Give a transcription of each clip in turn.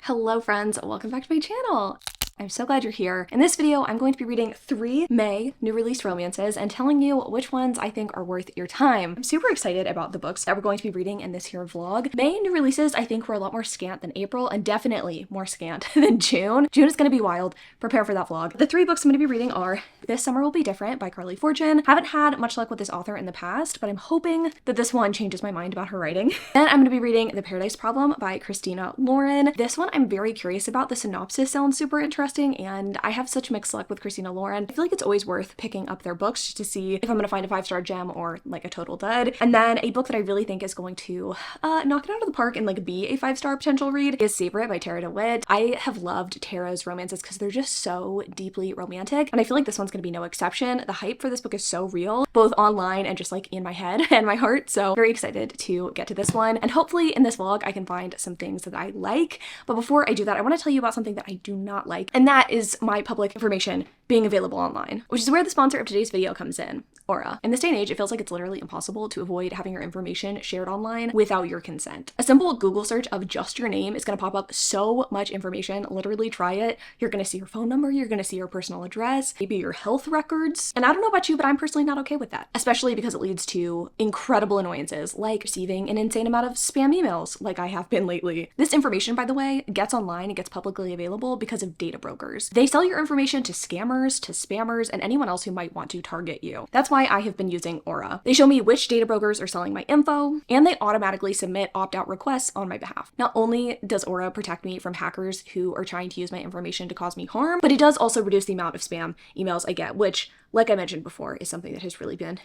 Hello friends, welcome back to my channel. I'm so glad you're here. In this video, I'm going to be reading 3 May new release romances and telling you which ones I think are worth your time. I'm super excited about the books that we're going to be reading in this here vlog. May new releases I think were a lot more scant than April and definitely more scant than June. June is going to be wild. Prepare for that vlog. The 3 books I'm going to be reading are This Summer Will Be Different by Carly Fortune. Haven't had much luck with this author in the past, but I'm hoping that this one changes my mind about her writing. Then I'm going to be reading The Paradise Problem by Christina Lauren. This one I'm very curious about. The synopsis sounds super interesting and I have such mixed luck with Christina Lauren. I feel like it's always worth picking up their books just to see if I'm going to find a 5-star gem or like a total dud. And then a book that I really think is going to knock it out of the park and like be a 5-star potential read is Favorite by Tara DeWitt. I have loved Tara's romances because they're just so deeply romantic and I feel like this one's going to be no exception. The hype for this book is so real, both online and just like in my head and my heart. So very excited to get to this one. And hopefully in this vlog I can find some things that I like. But before I do that, I want to tell you about something that I do not like, and that is my public information being available online, which is where the sponsor of today's video comes in, Aura. In this day and age, it feels like it's literally impossible to avoid having your information shared online without your consent. A simple Google search of just your name is going to pop up so much information. Literally try it. You're going to see your phone number, you're going to see your personal address, maybe your health records. And I don't know about you, but I'm personally not okay with that, especially because it leads to incredible annoyances like receiving an insane amount of spam emails like I have been lately. This information, by the way, gets online, it gets publicly available because of data brokers. They sell your information to scammers, to spammers, and anyone else who might want to target you. That's why I have been using Aura. They show me which data brokers are selling my info, and they automatically submit opt-out requests on my behalf. Not only does Aura protect me from hackers who are trying to use my information to cause me harm, but it does also reduce the amount of spam emails I get, which, like I mentioned before, is something that has really been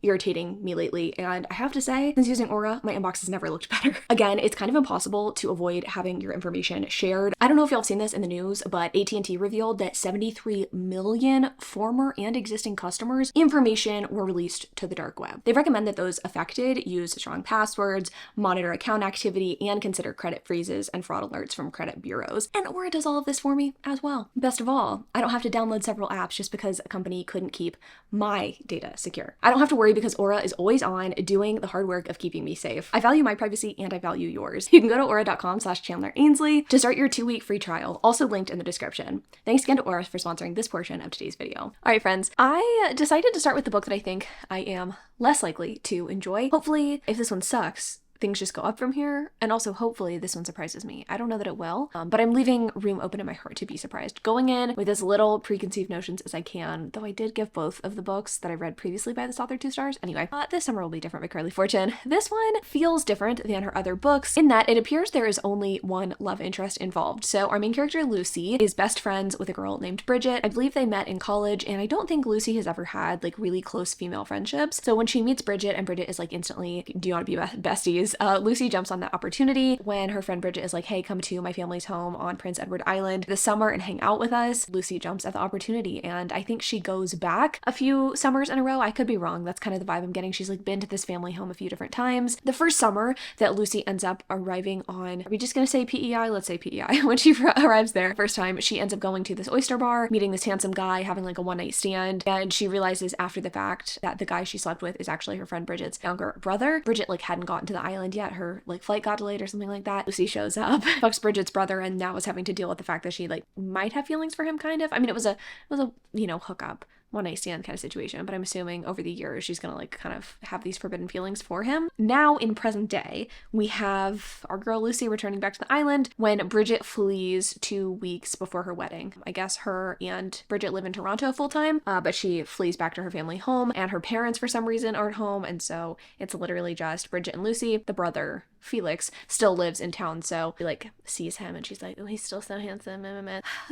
irritating me lately. And I have to say, since using Aura, my inbox has never looked better. Again, it's kind of impossible to avoid having your information shared. I don't know if y'all have seen this in the news, but AT&T revealed that 73 million former and existing customers' information were released to the dark web. They recommend that those affected use strong passwords, monitor account activity, and consider credit freezes and fraud alerts from credit bureaus. And Aura does all of this for me as well. Best of all, I don't have to download several apps just because a company couldn't keep my data secure. I don't have to worry because Aura is always on doing the hard work of keeping me safe. I value my privacy and I value yours. You can go to aura.com/chandler.ainsley to start your 2-week free trial, also linked in the description. Thanks again to Aura for sponsoring this portion of today's video. All right, friends, I decided to start with the book that I think I am less likely to enjoy. Hopefully, if this one sucks, things just go up from here, and also hopefully this one surprises me. I don't know that it will, but I'm leaving room open in my heart to be surprised. Going in with as little preconceived notions as I can, though I did give both of the books that I read previously by this author 2 stars. Anyway, This Summer Will Be Different by Carly Fortune. This one feels different than her other books in that it appears there is only one love interest involved. So our main character, Lucy, is best friends with a girl named Bridget. I believe they met in college, and I don't think Lucy has ever had like really close female friendships. So when she meets Bridget and Bridget is like instantly, do you want to be besties? Lucy jumps on that opportunity when her friend Bridget is like, hey, come to my family's home on Prince Edward Island this summer and hang out with us. Lucy jumps at the opportunity, and I think she goes back a few summers in a row. I could be wrong. That's kind of the vibe I'm getting. She's like been to this family home a few different times. The first summer that Lucy ends up arriving on, are we just gonna say PEI? Let's say PEI. When she arrives there first time, she ends up going to this oyster bar, meeting this handsome guy, having like a one-night stand, and she realizes after the fact that the guy she slept with is actually her friend Bridget's younger brother. Bridget like hadn't gotten to the island yet. Her like flight got delayed or something like that. Lucy shows up, fucks Bridget's brother, and now is having to deal with the fact that she like might have feelings for him, kind of. I mean, it was a you know, hookup, one-night stand kind of situation, but I'm assuming over the years she's gonna like kind of have these forbidden feelings for him. Now in present day, we have our girl Lucy returning back to the island when Bridget flees 2 weeks before her wedding. I guess her and Bridget live in Toronto full-time, but she flees back to her family home, and her parents for some reason aren't home, and so it's literally just Bridget and Lucy. The brother Felix still lives in town, so she like sees him and she's like, oh, he's still so handsome.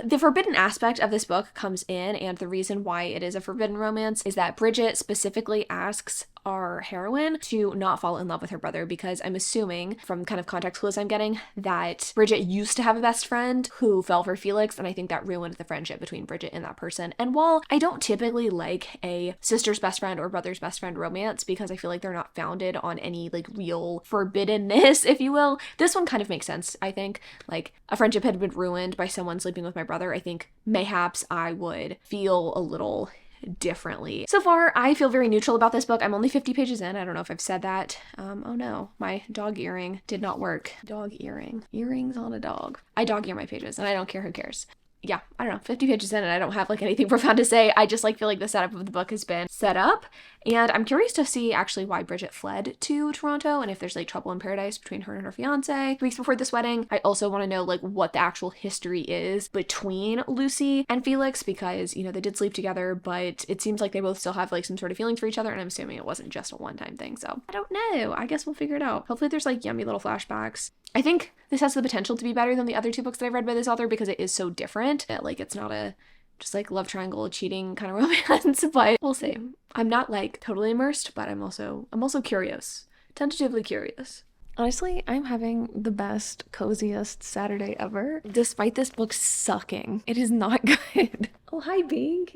The forbidden aspect of this book comes in, and the reason why it is a forbidden romance is that Bridget specifically asks our heroine to not fall in love with her brother, because I'm assuming from kind of context clues I'm getting that Bridget used to have a best friend who fell for Felix, and I think that ruined the friendship between Bridget and that person. And while I don't typically like a sister's best friend or brother's best friend romance because I feel like they're not founded on any like real forbiddenness, if you will, this one kind of makes sense. I think like a friendship had been ruined by someone sleeping with my brother. I think mayhaps I would feel a little differently. So far, I feel very neutral about this book. I'm only 50 pages in. I don't know if I've said that. Oh no, my dog earring did not work. Dog earring. Earrings on a dog. I dog ear my pages and I don't care, who cares. Yeah, I don't know, 50 pages in and I don't have like anything profound to say. I just like feel like the setup of the book has been set up, and I'm curious to see actually why Bridget fled to Toronto and if there's like trouble in paradise between her and her fiance weeks before this wedding. I also want to know like what the actual history is between Lucy and Felix, because, you know, they did sleep together, but it seems like they both still have like some sort of feelings for each other, and I'm assuming it wasn't just a one-time thing. So I don't know. I guess we'll figure it out. Hopefully there's like yummy little flashbacks. I think this has the potential to be better than the other two books that I've read by this author because it is so different that like it's not a just like love triangle cheating kind of romance, but we'll see. I'm not like totally immersed, but I'm also curious, tentatively curious. Honestly, I'm having the best, coziest Saturday ever, despite this book sucking. It is not good. Oh, hi, Bing.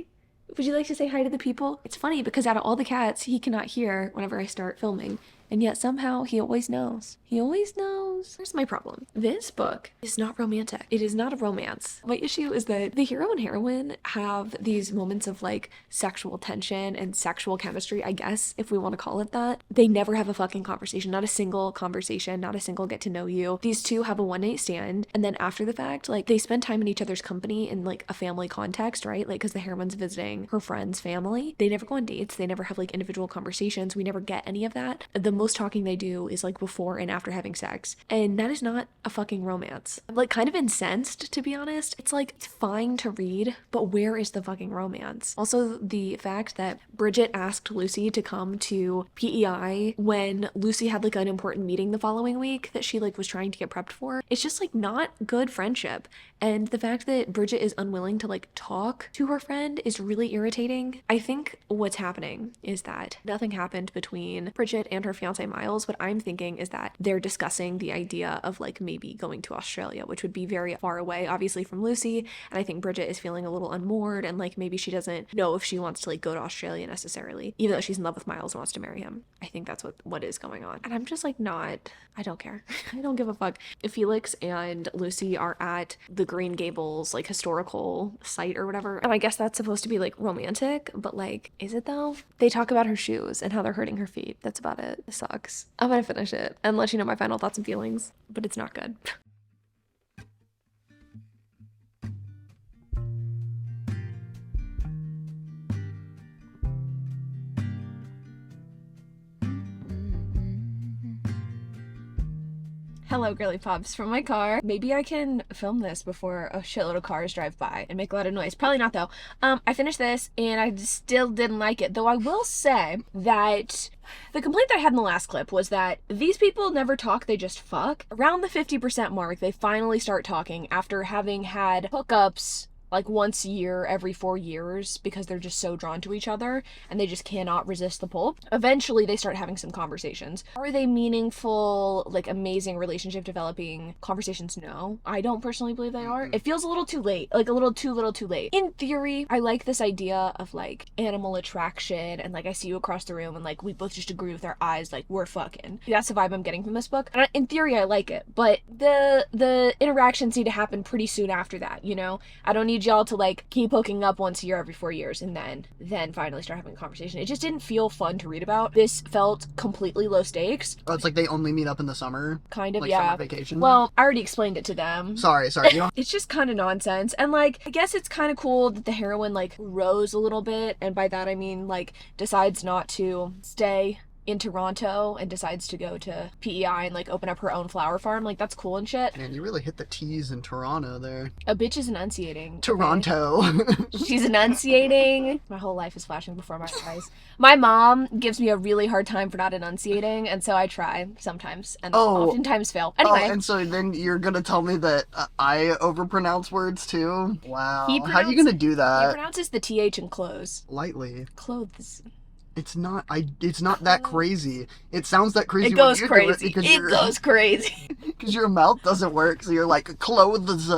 Would you like to say hi to the people? It's funny because out of all the cats, he cannot hear whenever I start filming. And yet somehow he always knows. He always knows. Here's my problem. This book is not romantic. It is not a romance. My issue is that the hero and heroine have these moments of like sexual tension and sexual chemistry, I guess, if we want to call it that. They never have a fucking conversation. Not a single conversation. Not a single get to know you. These two have a one-night stand. And then after the fact, like they spend time in each other's company in like a family context, right? Like because the heroine's visiting her friend's family. They never go on dates. They never have like individual conversations. We never get any of that. The most talking they do is like before and after having sex, and that is not a fucking romance. I'm like kind of incensed, to be honest. It's like it's fine to read, but where is the fucking romance? Also, the fact that Bridget asked Lucy to come to PEI when Lucy had like an important meeting the following week that she like was trying to get prepped for, it's just like not good friendship. And the fact that Bridget is unwilling to like talk to her friend is really irritating. I think what's happening is that nothing happened between Bridget and her fiance Miles. What I'm thinking is that they're discussing the idea of like maybe going to Australia, which would be very far away obviously from Lucy, and I think Bridget is feeling a little unmoored and like maybe she doesn't know if she wants to like go to Australia necessarily, even though she's in love with Miles and wants to marry him. I think that's what is going on, and I'm just like I don't care. I don't give a fuck. Felix and Lucy are at the Green Gables like historical site or whatever, and I guess that's supposed to be like romantic, but like is it though? They talk about her shoes and how they're hurting her feet. That's about it. It sucks. I'm gonna finish it and let you know my final thoughts and feelings, but it's not good. Hello, girly pops from my car. Maybe I can film this before a shitload of cars drive by and make a lot of noise. Probably not though. I finished this and I still didn't like it. Though I will say that the complaint that I had in the last clip was that these people never talk, they just fuck. Around the 50% mark, they finally start talking after having had hookups like once a year, every 4 years, because they're just so drawn to each other and they just cannot resist the pull. Eventually they start having some conversations. Are they meaningful, like amazing relationship developing conversations? No, I don't personally believe they are. It feels a little too late, like a little too late. In theory, I like this idea of like animal attraction and like I see you across the room and like we both just agree with our eyes, like we're fucking. That's the vibe I'm getting from this book. And in theory, I like it, but the interactions need to happen pretty soon after that, you know? I don't need y'all to like keep hooking up once a year every 4 years and then finally start having a conversation. It just didn't feel fun to read about. This felt completely low stakes. Oh, it's like they only meet up in the summer? Kind of, like yeah. Summer vacation? Well, I already explained it to them. Sorry. You know? It's just kind of nonsense. And like, I guess it's kind of cool that the heroine like rose a little bit. And by that I mean like decides not to stay in Toronto and decides to go to PEI and like open up her own flower farm. Like that's cool and shit. Man, you really hit the T's in Toronto there. A bitch is enunciating. Toronto. Okay? She's enunciating. My whole life is flashing before my eyes. My mom gives me a really hard time for not enunciating, and so I try sometimes and oftentimes fail. Anyway. Oh, and so then you're gonna tell me that I overpronounce words too? Wow. How are you gonna do that? He pronounces the TH in clothes. Lightly. Clothes. It's not that crazy. It sounds that crazy. It goes when you crazy. Do It goes crazy. Because your mouth doesn't work, so you're like, clothes.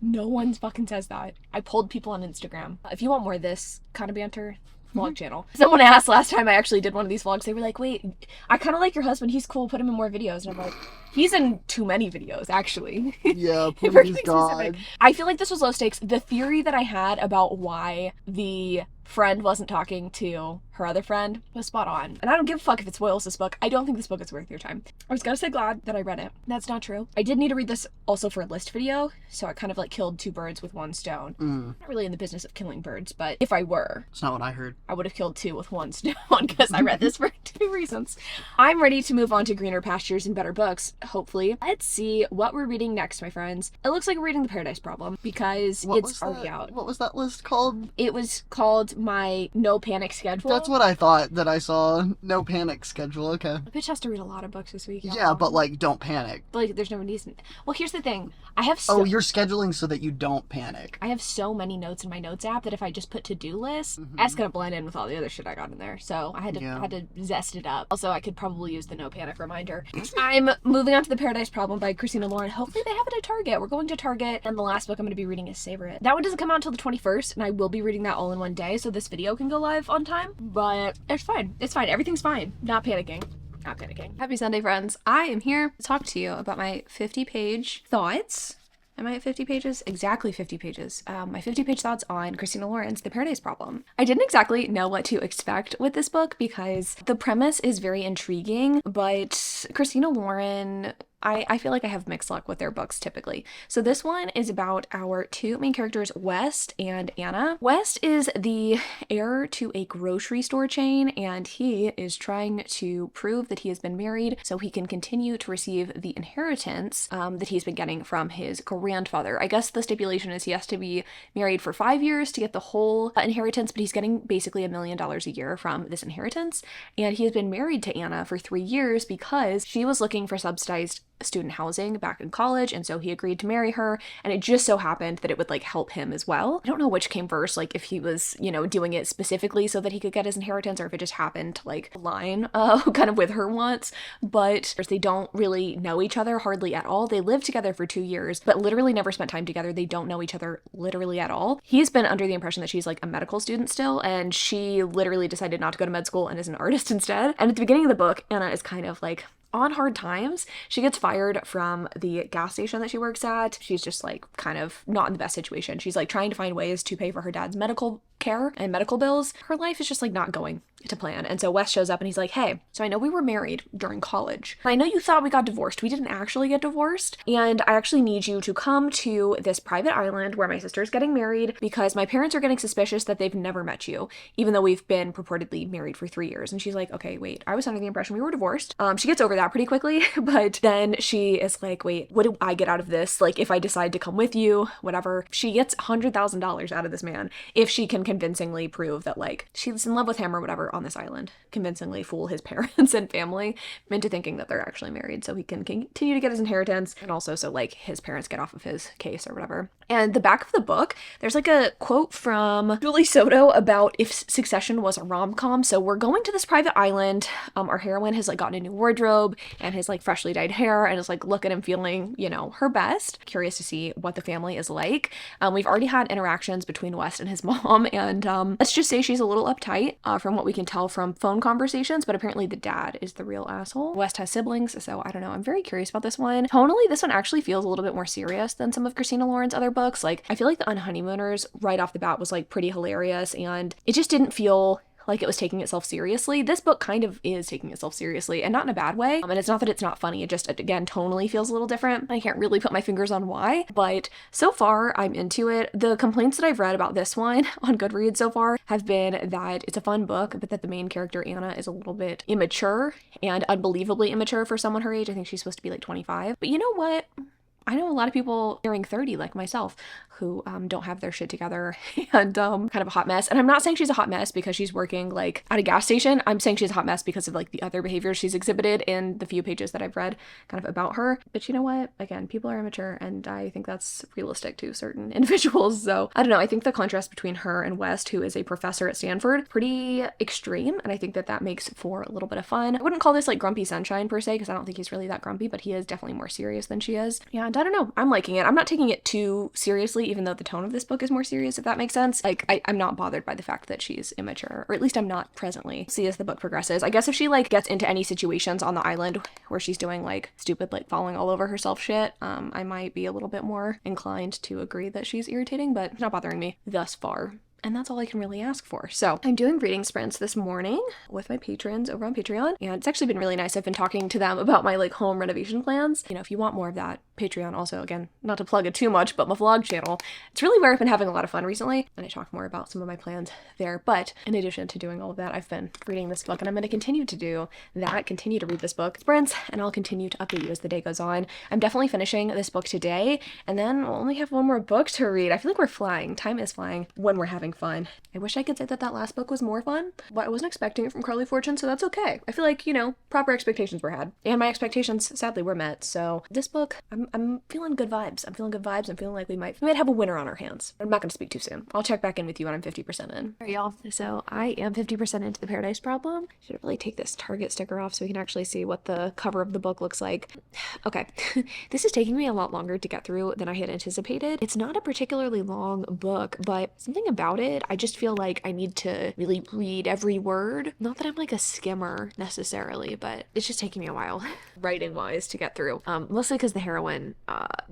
No one fucking says that. I pulled people on Instagram. If you want more of this kind of banter, vlog channel. Someone asked last time I actually did one of these vlogs, they were like, wait, I kind of like your husband, he's cool, put him in more videos. And I'm like, he's in too many videos, actually. Yeah, please God. I feel like this was low stakes. The theory that I had about why the friend wasn't talking to her other friend was spot on. And I don't give a fuck if it spoils this book. I don't think this book is worth your time. I was gonna say glad that I read it. That's not true. I did need to read this also for a list video, so I kind of like killed two birds with one stone. Not really in the business of killing birds, but if I were, It's not what I heard. I would have killed two with one stone because I read this for two reasons. I'm ready to move on to greener pastures and better books, hopefully. Let's see what we're reading next, my friends. It looks like we're reading The Paradise Problem because it's already out. What was that list called? It was called my no panic schedule. That's what I thought that I saw. No panic schedule. Okay. The bitch has to read a lot of books this week. Yeah, but like, don't panic. Like, there's no reason. Well, here's the thing. I have you're scheduling so that you don't panic. I have so many notes in my notes app that if I just put to-do lists, that's gonna blend in with all the other shit I got in there. So I had to zest it up. Also, I could probably use the no panic reminder. I'm moving on to The Paradise Problem by Christina Lauren. Hopefully they have it at Target. We're going to Target, and the last book I'm gonna be reading is Savor It. That one doesn't come out until the 21st, and I will be reading that all in one day, so this video can go live on time. But it's fine. It's fine. Everything's fine. Not panicking. Not panicking. Happy Sunday, friends. I am here to talk to you about my 50-page thoughts. Am I at 50 pages? Exactly 50 pages. My 50-page thoughts on Christina Lauren's The Paradise Problem. I didn't exactly know what to expect with this book because the premise is very intriguing, but Christina Lauren, I feel like I have mixed luck with their books typically. So this one is about our two main characters, West and Anna. West is the heir to a grocery store chain, and he is trying to prove that he has been married so he can continue to receive the inheritance that he's been getting from his grandfather. I guess the stipulation is he has to be married for 5 years to get the whole inheritance, but he's getting basically $1 million a year from this inheritance. And he has been married to Anna for 3 years because she was looking for subsidized student housing back in college, and so he agreed to marry her, and it just so happened that it would like help him as well. I don't know which came first, like if he was, you know, doing it specifically so that he could get his inheritance, or if it just happened to like align kind of with her wants. But they don't really know each other hardly at all. They lived together for 2 years, but literally never spent time together. They don't know each other literally at all. He's been under the impression that she's like a medical student still, and she literally decided not to go to med school and is an artist instead. And at the beginning of the book, Anna is kind of like on hard times. She gets fired from the gas station that she works at. She's just like kind of not in the best situation. She's like trying to find ways to pay for her dad's medical care and medical bills. Her life is just like not going to plan. And so Wes shows up and he's like, hey, so I know we were married during college. I know you thought we got divorced. We didn't actually get divorced. And I actually need you to come to this private island where my sister's getting married because my parents are getting suspicious that they've never met you, even though we've been purportedly married for 3 years. And she's like, okay, wait, I was under the impression we were divorced. She gets over that pretty quickly, but then she is like, wait, what do I get out of this? Like, if I decide to come with you, whatever. She gets $100,000 out of this man if she can convincingly prove that like she's in love with him or whatever on this island, convincingly fool his parents and family into thinking that they're actually married so he can continue to get his inheritance, and also so like his parents get off of his case or whatever. And the back of the book, there's like a quote from Julie Soto about if Succession was a rom-com. So we're going to this private island. Our heroine has like gotten a new wardrobe and his like freshly dyed hair and is like looking and feeling, you know, her best. Curious to see what the family is like. We've already had interactions between West and his mom, and let's just say she's a little uptight from what we can tell from phone conversations, but apparently the dad is the real asshole. West has siblings, so I don't know. I'm very curious about this one. Tonally, this one actually feels a little bit more serious than some of Christina Lauren's other books. Like, I feel like The Unhoneymooners right off the bat was like pretty hilarious, and it just didn't feel like it was taking itself seriously. This book kind of is taking itself seriously, and not in a bad way. And it's not that it's not funny, it just, again, tonally feels a little different. I can't really put my fingers on why, but so far I'm into it. The complaints that I've read about this one on Goodreads so far have been that it's a fun book, but that the main character, Anna, is a little bit immature, and unbelievably immature for someone her age. I think she's supposed to be like 25. But you know what? I know a lot of people nearing 30 like myself who don't have their shit together and kind of a hot mess. And I'm not saying she's a hot mess because she's working like at a gas station. I'm saying she's a hot mess because of like the other behaviors she's exhibited in the few pages that I've read kind of about her. But you know what? Again, people are immature, and I think that's realistic to certain individuals. So I don't know. I think the contrast between her and West, who is a professor at Stanford, pretty extreme. And I think that that makes for a little bit of fun. I wouldn't call this like grumpy sunshine per se, because I don't think he's really that grumpy, but he is definitely more serious than she is. Yeah, and I don't know. I'm liking it. I'm not taking it too seriously, even though the tone of this book is more serious, if that makes sense. Like, I'm not bothered by the fact that she's immature, or at least I'm not presently. See as the book progresses. I guess if she like gets into any situations on the island where she's doing like stupid, like falling all over herself shit, I might be a little bit more inclined to agree that she's irritating, but it's not bothering me thus far. and that's all I can really ask for. So I'm doing reading sprints this morning with my patrons over on Patreon, and it's actually been really nice. I've been talking to them about my like home renovation plans. You know, if you want more of that, Patreon also, again, not to plug it too much, but my vlog channel, it's really where I've been having a lot of fun recently, and I talk more about some of my plans there. But in addition to doing all of that, I've been reading this book, and I'm going to continue to do that, continue to read this book sprints, and I'll continue to update you as the day goes on. I'm definitely finishing this book today, and then we'll only have one more book to read. I feel like we're flying. Time is flying when we're having fun. I wish I could say that that last book was more fun, but I wasn't expecting it from Carly Fortune, so that's okay. I feel like, you know, proper expectations were had, and my expectations sadly were met. So this book, I'm feeling good vibes. I'm feeling good vibes. I'm feeling like we might have a winner on our hands. I'm not going to speak too soon. I'll check back in with you when I'm 50% in. All right, y'all. So I am 50% into the Paradise Problem. Should really take this Target sticker off so we can actually see what the cover of the book looks like. Okay, this is taking me a lot longer to get through than I had anticipated. It's not a particularly long book, but something about it, I just feel like I need to really read every word. Not that I'm like a skimmer necessarily, but it's just taking me a while writing-wise to get through. Mostly because the heroine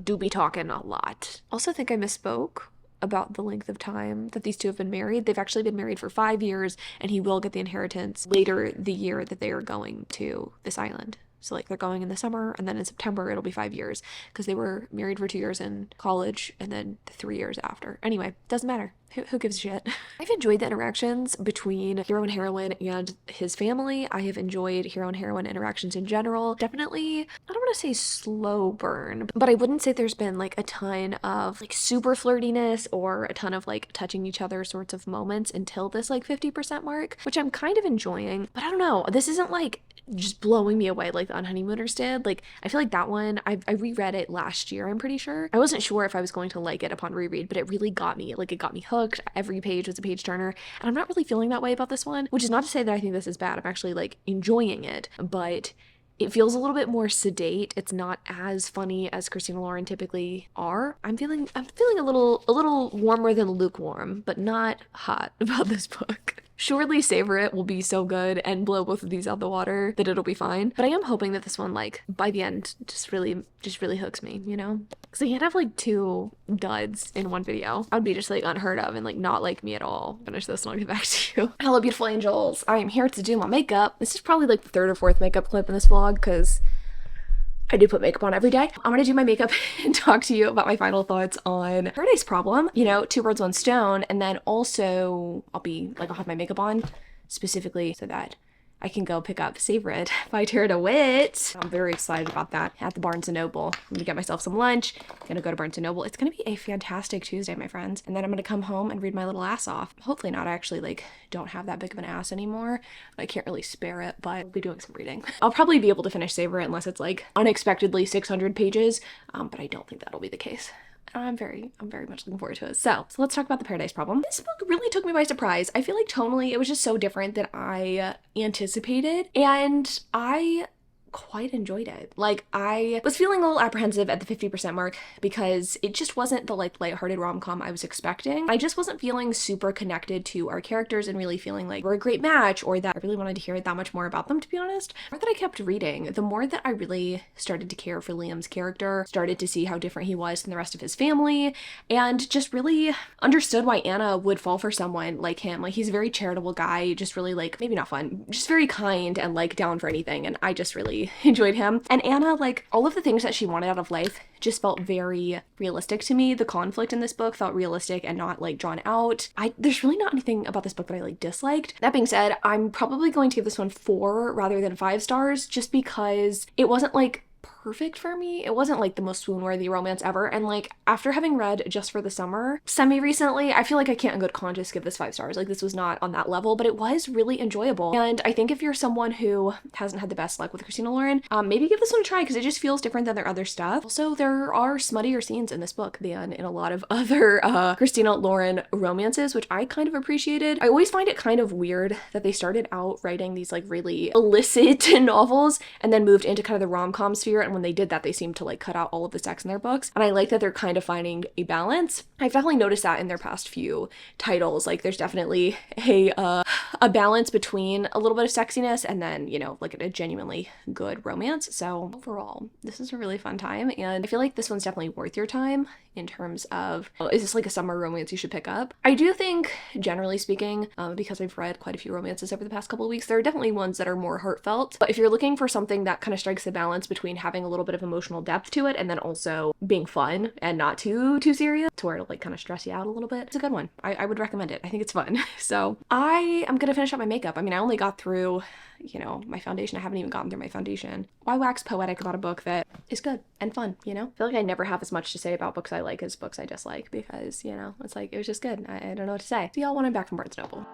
do be talking a lot. Also think I misspoke about the length of time that these two have been married. They've actually been married for 5 years, and he will get the inheritance later the year that they are going to this island. So like they're going in the summer, and then in September it'll be 5 years, because they were married for 2 years in college and then 3 years after. Anyway, doesn't matter. Who gives a shit? I've enjoyed the interactions between hero and heroine and his family. I have enjoyed hero and heroine interactions in general. Definitely, I don't want to say slow burn, but I wouldn't say there's been like a ton of like super flirtiness or a ton of like touching each other sorts of moments until this like 50% mark, which I'm kind of enjoying. But I don't know, this isn't like just blowing me away like the Unhoneymooners did. Like I feel like that one, I reread it last year, I'm pretty sure. I wasn't sure if I was going to like it upon reread, but it really got me. Like it got me hooked. Every page was a page turner, and I'm not really feeling that way about this one, which is not to say that I think this is bad. I'm actually like enjoying it, but it feels a little bit more sedate. It's not as funny as Christina Lauren typically are. I'm feeling a little warmer than lukewarm, but not hot about this book. Surely Savor It will be so good and blow both of these out the water that it'll be fine. But I am hoping that this one, like, by the end, just really hooks me, you know? Because I can't have, like, 2 duds in one video. I would be just, like, unheard of and, like, not like me at all. Finish this and I'll get back to you. Hello, beautiful angels. I am here to do my makeup. This is probably, like, the 3rd or 4th makeup clip in this vlog, because I do put makeup on every day. I'm gonna do my makeup and talk to you about my final thoughts on Paradise Problem. You know, 2 birds, 1 stone, and then also I'll have my makeup on specifically so that I can go pick up Savor It by Tara DeWitt. I'm very excited about that at the Barnes & Noble. I'm gonna get myself some lunch, gonna go to Barnes & Noble. It's gonna be a fantastic Tuesday, my friends. And then I'm gonna come home and read my little ass off. Hopefully not. I actually like don't have that big of an ass anymore. I can't really spare it, but I'll be doing some reading. I'll probably be able to finish Savor It unless it's like unexpectedly 600 pages, but I don't think that'll be the case. I'm very much looking forward to it. So let's talk about the Paradise Problem. This book really took me by surprise. I feel like tonally it was just so different than I anticipated, and I quite enjoyed it. Like, I was feeling a little apprehensive at the 50% mark because it just wasn't the like lighthearted rom-com I was expecting. I just wasn't feeling super connected to our characters and really feeling like we're a great match, or that I really wanted to hear that much more about them, to be honest. The more that I kept reading, the more that I really started to care for Liam's character, started to see how different he was from the rest of his family, and just really understood why Anna would fall for someone like him. Like, he's a very charitable guy, just really like, maybe not fun, just very kind and like down for anything, and I just really enjoyed him. And Anna, like, all of the things that she wanted out of life just felt very realistic to me. The conflict in this book felt realistic and not like drawn out. There's really not anything about this book that I like disliked. That being said, I'm probably going to give this one 4 rather than 5 stars, just because it wasn't like perfect for me. It wasn't like the most swoon-worthy romance ever, and like after having read Just for the Summer semi-recently, I feel like I can't in good conscience give this 5 stars. Like, this was not on that level, but it was really enjoyable. And I think if you're someone who hasn't had the best luck with Christina Lauren, maybe give this one a try, because it just feels different than their other stuff. Also, there are smuttier scenes in this book than in a lot of other Christina Lauren romances, which I kind of appreciated. I always find it kind of weird that they started out writing these like really illicit novels and then moved into kind of the rom-com sphere and when they did that, they seemed to like cut out all of the sex in their books. And I like that they're kind of finding a balance. I've definitely noticed that in their past few titles. Like there's definitely a balance between a little bit of sexiness and then, you know, like a genuinely good romance. So overall, this is a really fun time. And I feel like this one's definitely worth your time in terms of, is this like a summer romance you should pick up? I do think, generally speaking, because I've read quite a few romances over the past couple of weeks, there are definitely ones that are more heartfelt. But if you're looking for something that kind of strikes the balance between having a little bit of emotional depth to it and then also being fun and not too serious, to where it'll like kind of stress you out a little bit, it's a good one. I would recommend it. I think it's fun. So I am gonna finish up my makeup. I mean, I only got through, you know, my foundation. I haven't even gotten through my foundation. Why wax poetic about a book that is good and fun, you know? I feel like I never have as much to say about books I like as books I dislike, because, you know, it's like, it was just good. I don't know what to say. See y'all when I'm back from Barnes & Noble.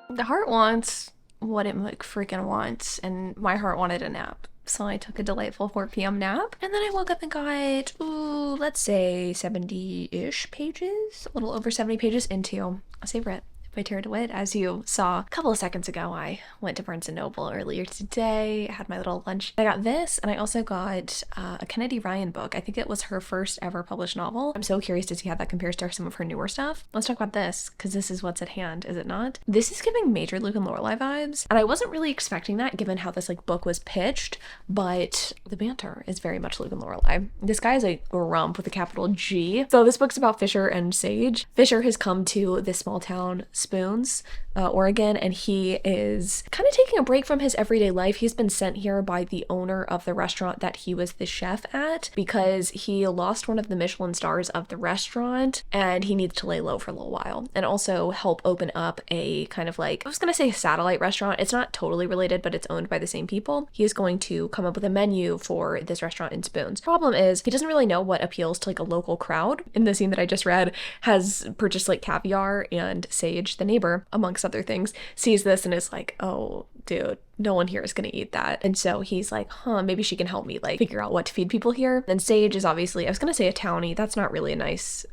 The heart wants what it like freaking wants, and my heart wanted a nap. So I took a delightful 4 p.m. nap, and then I woke up and got, let's say 70-ish pages, a little over 70 pages into A Favorite by Tara DeWitt. As you saw a couple of seconds ago, I went to Barnes & Noble earlier today, had my little lunch. I got this, and I also got a Kennedy Ryan book. I think it was her first ever published novel. I'm so curious to see how that compares to some of her newer stuff. Let's talk about this, because this is what's at hand, is it not? This is giving major Luke and Lorelai vibes, and I wasn't really expecting that given how this like book was pitched, but the banter is very much Luke and Lorelai. This guy is a grump with a capital G. So this book's about Fisher and Sage. Fisher has come to this small town, Spoons, Oregon, and he is kind of taking a break from his everyday life. He's been sent here by the owner of the restaurant that he was the chef at because he lost one of the Michelin stars of the restaurant and he needs to lay low for a little while and also help open up a kind of like, I was gonna say satellite restaurant. It's not totally related, but it's owned by the same people. He is going to come up with a menu for this restaurant in Spoons. Problem is, he doesn't really know what appeals to like a local crowd. In the scene that I just read, has purchased like caviar, and Sage, the neighbor, amongst other things, sees this and is like, oh dude, no one here is gonna eat that. And so he's like, maybe she can help me like figure out what to feed people here. And Sage is obviously, I was gonna say a townie, that's not really a nice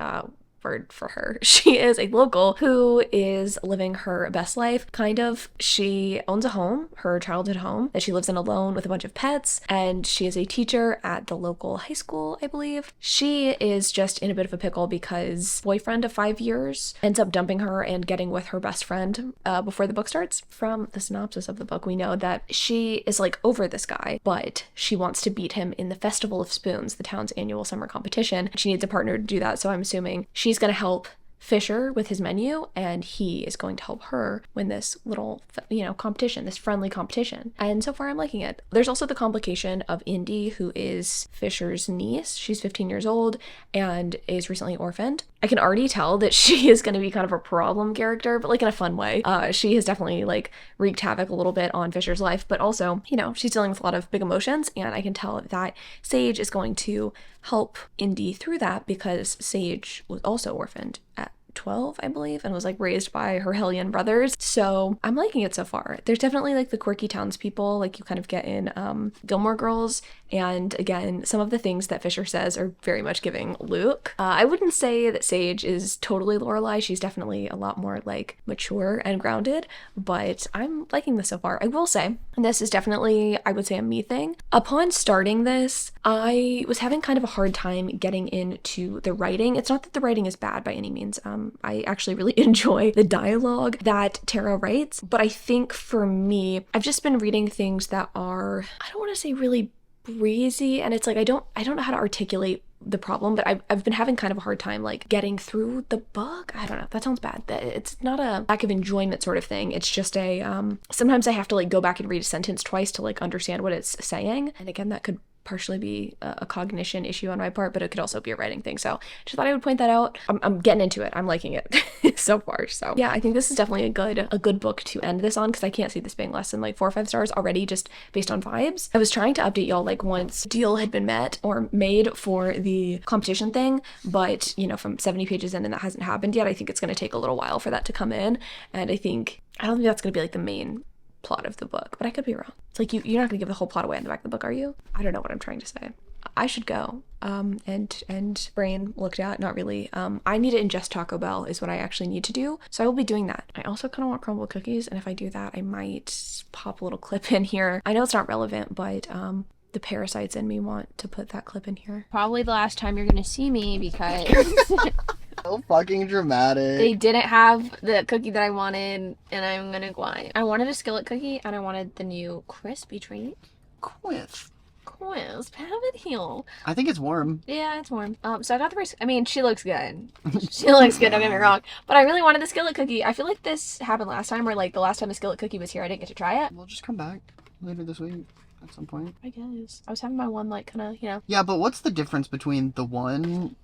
word for her. She is a local who is living her best life, kind of. She owns a home, her childhood home, that she lives in alone with a bunch of pets, and she is a teacher at the local high school, I believe. She is just in a bit of a pickle because boyfriend of 5 years ends up dumping her and getting with her best friend before the book starts. From the synopsis of the book, we know that she is like over this guy, but she wants to beat him in the Festival of Spoons, the town's annual summer competition. She needs a partner to do that, so I'm assuming she's going to help Fisher with his menu, and he is going to help her win this little, you know, competition, this friendly competition. And so far I'm liking it. There's also the complication of Indy, who is Fisher's niece. She's 15 years old and is recently orphaned. I can already tell that she is going to be kind of a problem character, but like in a fun way. She has definitely like wreaked havoc a little bit on Fisher's life, but also, you know, she's dealing with a lot of big emotions, and I can tell that Sage is going to help Indy through that because Sage was also orphaned at 12, I believe, and was like raised by her Hellion brothers. So I'm liking it so far. There's definitely like the quirky townspeople like you kind of get in Gilmore Girls, and again, some of the things that Fisher says are very much giving Luke. I wouldn't say that Sage is totally Lorelai. She's definitely a lot more like mature and grounded, but I'm liking this so far. I will say, and this is definitely, I would say, a me thing. Upon starting this, I was having kind of a hard time getting into the writing. It's not that the writing is bad by any means. I actually really enjoy the dialogue that Tara writes, but I think for me, I've just been reading things that are, I don't want to say really breezy, and it's like I don't know how to articulate the problem, but I've been having kind of a hard time like getting through the book. I don't know, that sounds bad. It's not a lack of enjoyment sort of thing. It's just a sometimes I have to like go back and read a sentence twice to like understand what it's saying, and again, that could partially be a cognition issue on my part, but it could also be a writing thing. So just thought I would point that out. I'm getting into it. I'm liking it so far. So yeah, I think this is definitely a good book to end this on, because I can't see this being less than like 4 or 5 stars already just based on vibes. I was trying to update y'all like once deal had been met or made for the competition thing, but you know, from 70 pages in and that hasn't happened yet. I think it's going to take a little while for that to come in, and I don't think that's going to be like the main plot of the book, but I could be wrong. It's like you're not gonna give the whole plot away in the back of the book, are you? I don't know what I'm trying to say. I should go. And brain looked at, not really. I need to ingest Taco Bell is what I actually need to do. So I will be doing that. I also kind of want crumble cookies. And if I do that, I might pop a little clip in here. I know it's not relevant, but the parasites in me want to put that clip in here. Probably the last time you're gonna see me because so fucking dramatic. They didn't have the cookie that I wanted, and I'm gonna go. I wanted a skillet cookie, and I wanted the new crispy treat. Quisp, have it heal. I think it's warm. Yeah, it's warm. So I got the bracelet. I mean, she looks good. She looks good, don't get me wrong. But I really wanted the skillet cookie. I feel like this happened last time, where like the last time the skillet cookie was here, I didn't get to try it. We'll just come back later this week at some point. I guess. I was having my one, like, kind of, you know. Yeah, but what's the difference between the one,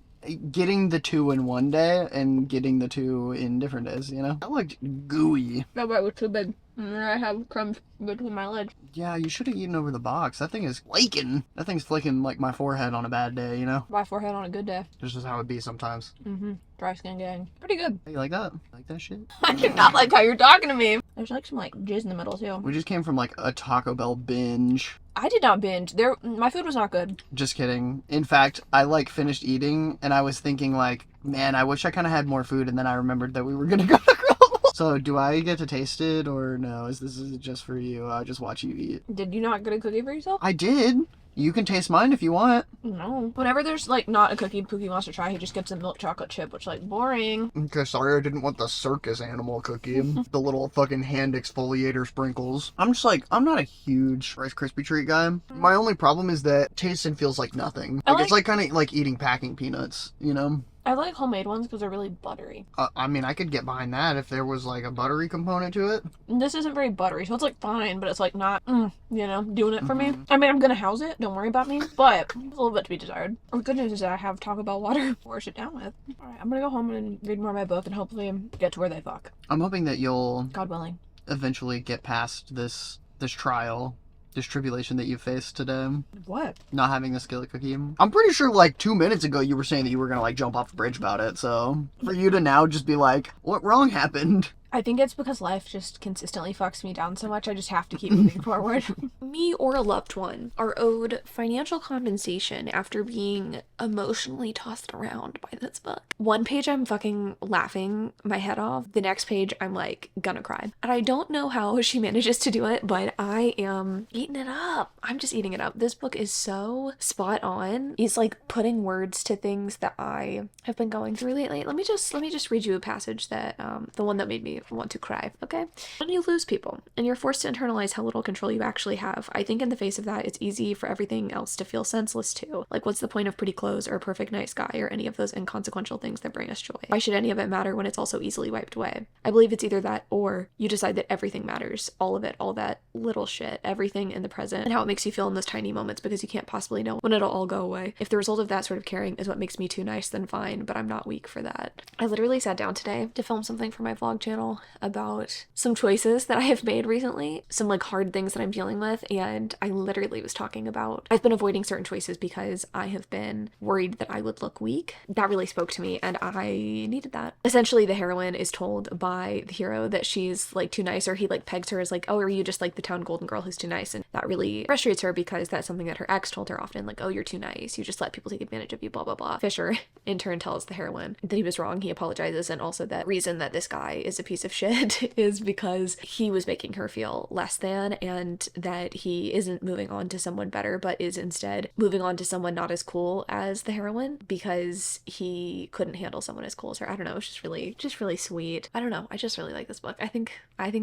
getting the 2 in one day and getting the 2 in different days, you know? That looked gooey. That bite was too big. And then I have crumbs between my legs. Yeah, you should have eaten over the box. That thing is flaking. That thing's flaking like my forehead on a bad day, you know? My forehead on a good day. This is how it be sometimes. Mm-hmm. Dry skin gang. Pretty good. Hey, you like that? Like that shit? I do not like how you're talking to me. There's like some like jizz in the middle too. We just came from like a Taco Bell binge. I did not binge. My food was not good. Just kidding. In fact, I like finished eating and I was thinking like, man, I wish I kind of had more food, and then I remembered that we were gonna go to Crumble. So do I get to taste it or no? Is this just for you? I'll just watch you eat. Did you not get a cookie for yourself? I did. You can taste mine if you want. No. Whenever there's like not a cookie Pookie wants to try, he just gets a milk chocolate chip, which like boring. Okay, sorry, I didn't want the circus animal cookie. The little fucking hand exfoliator sprinkles. I'm just like, I'm not a huge Rice Krispie treat guy. My only problem is that it tastes and feels like nothing. Like it's like kind of like eating packing peanuts, you know? I like homemade ones because they're really buttery. I mean, I could get behind that if there was like a buttery component to it. This isn't very buttery, so it's like fine, but it's like not, you know, doing it for me. I mean, I'm gonna house it, don't worry about me, but a little bit to be desired. The good news is that I have Taco Bell water to wash it down with. Alright, I'm gonna go home and read more of my book and hopefully get to where they fuck. I'm hoping that you'll, God willing, eventually get past this trial. This tribulation that you faced today. What? Not having the skillet cookie. I'm pretty sure like 2 minutes ago you were saying that you were gonna like jump off the bridge about it, so for you to now just be like, what wrong happened? I think it's because life just consistently fucks me down so much, I just have to keep moving forward. Me or a loved one are owed financial compensation after being emotionally tossed around by this book. One page I'm fucking laughing my head off. The next page I'm like gonna cry. And I don't know how she manages to do it, but I am eating it up. I'm just eating it up. This book is so spot on. It's like putting words to things that I have been going through lately. Let me just read you a passage that the one that made me want to cry, okay? When you lose people and you're forced to internalize how little control you actually have, I think in the face of that, it's easy for everything else to feel senseless too. Like, what's the point of pretty clothes or a perfect nice guy or any of those inconsequential things that bring us joy? Why should any of it matter when it's also easily wiped away? I believe it's either that or you decide that everything matters, all of it, all that little shit, everything in the present, and how it makes you feel in those tiny moments because you can't possibly know when it'll all go away. If the result of that sort of caring is what makes me too nice, then fine, but I'm not weak for that. I literally sat down today to film something for my vlog channel about some choices that I have made recently, some like hard things that I'm dealing with, and I literally was talking about I've been avoiding certain choices because I have been worried that I would look weak. That really spoke to me and I needed that. Essentially, the heroine is told by the hero that she's like too nice, or he like pegs her as like, oh, are you just like the town golden girl who's too nice? And that really frustrates her because that's something that her ex told her often, like, oh, you're too nice, you just let people take advantage of you, blah blah blah. Fisher in turn tells the heroine that he was wrong, he apologizes, and also that reason that this guy is a piece of shit is because he was making her feel less than, and that he isn't moving on to someone better but is instead moving on to someone not as cool as the heroine because he couldn't handle someone as cool as her. I don't know, it's just really sweet. I don't know, I just really like this book. I think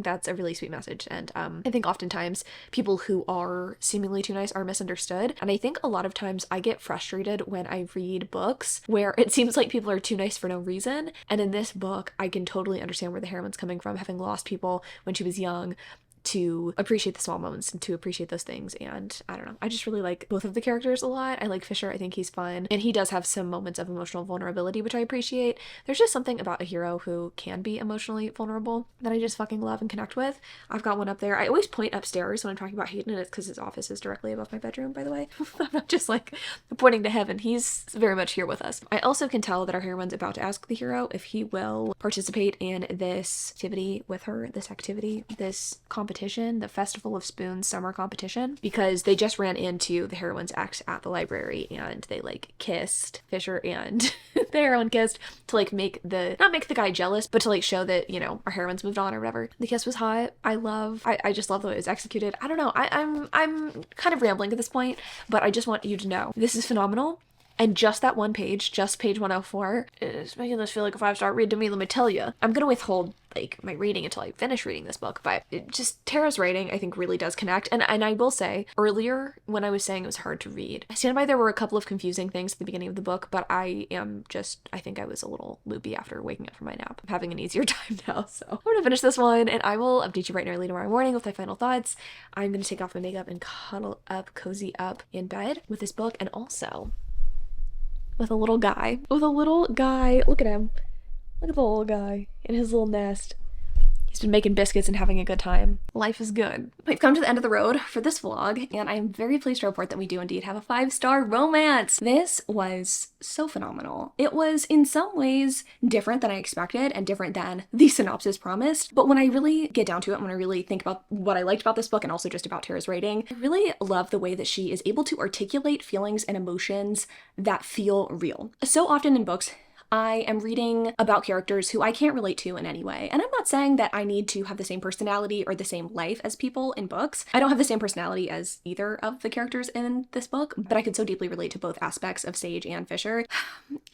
that's a really sweet message, and I think oftentimes people who are seemingly too nice are misunderstood, and I think a lot of times I get frustrated when I read books where it seems like people are too nice for no reason, and in this book I can totally understand where the heroine's coming from, having lost people when she was young, to appreciate the small moments and to appreciate those things. And I don't know, I just really like both of the characters a lot. I like Fisher, I think he's fun, and he does have some moments of emotional vulnerability, which I appreciate. There's just something about a hero who can be emotionally vulnerable that I just fucking love and connect with. I've got one up there. I always point upstairs when I'm talking about Hayden, and it's because his office is directly above my bedroom, by the way. I'm not just like pointing to heaven. He's very much here with us. I also can tell that our heroine's about to ask the hero if he will participate in this activity with her, this competition competition, the Festival of Spoons summer competition, because they just ran into the heroine's ex at the library and they like kissed. Fisher and the heroine kissed to like not make the guy jealous, but to like show that, you know, our heroine's moved on or whatever. The kiss was hot. I just love the way it was executed. I don't know. I'm kind of rambling at this point, but I just want you to know this is phenomenal. And just that one page, just page 104, is making this feel like a 5-star read to me, let me tell you. I'm gonna withhold like my reading until I finish reading this book, but Tara's writing I think really does connect. And I will say, earlier when I was saying it was hard to read, I stand by there were a couple of confusing things at the beginning of the book, but I think I was a little loopy after waking up from my nap. I'm having an easier time now, so I'm gonna finish this one and I will update you bright and early tomorrow morning with my final thoughts. I'm gonna take off my makeup and cuddle up, cozy up in bed with this book, and also with a little guy. Look at him. Look at the little guy in his little nest. He's been making biscuits and having a good time. Life is good. We've come to the end of the road for this vlog, and I'm very pleased to report that we do indeed have a 5-star romance. This was so phenomenal. It was in some ways different than I expected and different than the synopsis promised, but when I really get down to it, when I really think about what I liked about this book and also just about Tara's writing, I really love the way that she is able to articulate feelings and emotions that feel real. So often in books, I am reading about characters who I can't relate to in any way. And I'm not saying that I need to have the same personality or the same life as people in books. I don't have the same personality as either of the characters in this book, but I could so deeply relate to both aspects of Sage and Fisher.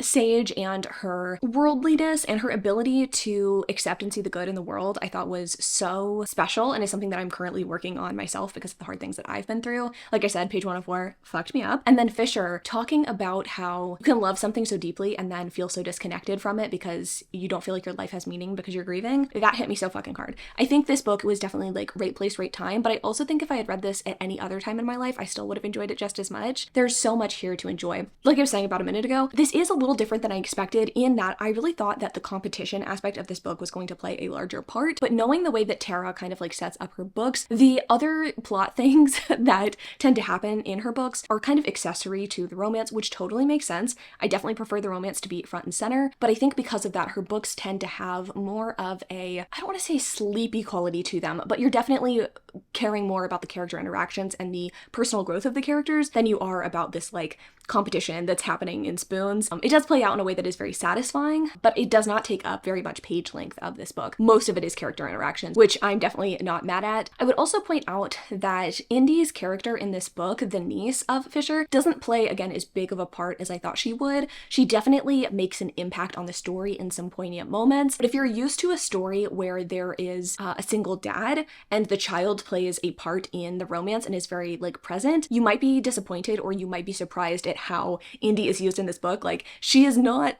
Sage and her worldliness and her ability to accept and see the good in the world, I thought was so special and is something that I'm currently working on myself because of the hard things that I've been through. Like I said, page 104 fucked me up. And then Fisher talking about how you can love something so deeply and then feel so disconnected from it because you don't feel like your life has meaning because you're grieving. That hit me so fucking hard. I think this book was definitely like right place, right time, but I also think if I had read this at any other time in my life, I still would have enjoyed it just as much. There's so much here to enjoy. Like I was saying about a minute ago, this is a little different than I expected in that I really thought that the competition aspect of this book was going to play a larger part, but knowing the way that Tara kind of like sets up her books, the other plot things that tend to happen in her books are kind of accessory to the romance, which totally makes sense. I definitely prefer the romance to be front and center, but I think because of that, her books tend to have more of a, I don't want to say sleepy quality to them, but you're definitely caring more about the character interactions and the personal growth of the characters than you are about this like competition that's happening in Spoons. It does play out in a way that is very satisfying, but it does not take up very much page length of this book. Most of it is character interactions, which I'm definitely not mad at. I would also point out that Indy's character in this book, the niece of Fisher, doesn't play, again, as big of a part as I thought she would. She definitely makes an impact on the story in some poignant moments, but if you're used to a story where there is a single dad and the child plays a part in the romance and is very like present, you might be disappointed or you might be surprised at how Indy is used in this book. Like she is not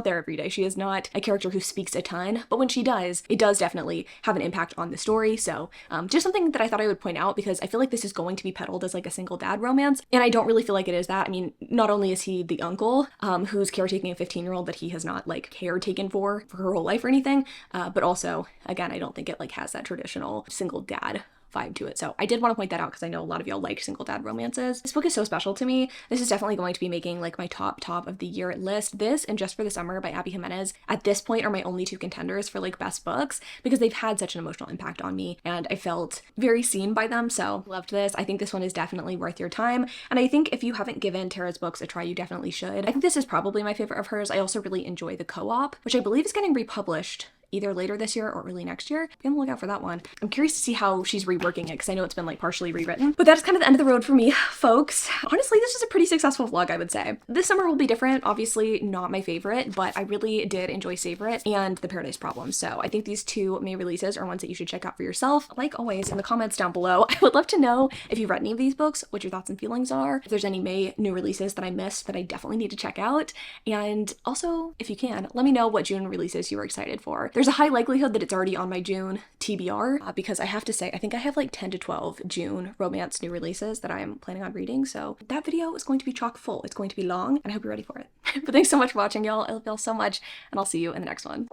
there every day. She is not a character who speaks a ton, but when she does, it does definitely have an impact on the story. So just something that I thought I would point out because I feel like this is going to be peddled as like a single dad romance, and I don't really feel like it is that. I mean, not only is he the uncle who's caretaking a 15-year-old that he has not like caretaken for her whole life or anything, but also, again, I don't think it like has that traditional single dad vibe to it. So I did want to point that out because I know a lot of y'all like single dad romances. This book is so special to me. This is definitely going to be making like my top of the year list. This and Just for the Summer by Abby Jimenez at this point are my only two contenders for like best books because they've had such an emotional impact on me and I felt very seen by them. So loved this. I think this one is definitely worth your time. And I think if you haven't given Tara's books a try, you definitely should. I think this is probably my favorite of hers. I also really enjoy the co-op, which I believe is getting republished either later this year or early next year. Be on the lookout for that one. I'm curious to see how she's reworking it because I know it's been like partially rewritten. But that is kind of the end of the road for me, folks. Honestly, this was a pretty successful vlog, I would say. This summer will be different. Obviously not my favorite, but I really did enjoy Savor It and The Paradise Problem. So I think these two May releases are ones that you should check out for yourself. Like always, in the comments down below, I would love to know if you've read any of these books, what your thoughts and feelings are, if there's any May new releases that I missed that I definitely need to check out. And also, if you can, let me know what June releases you were excited for. There's a high likelihood that it's already on my June TBR because I have to say, I think I have like 10 to 12 June romance new releases that I'm planning on reading. So that video is going to be chock full. It's going to be long and I hope you're ready for it. But thanks so much for watching, y'all. I love y'all so much and I'll see you in the next one.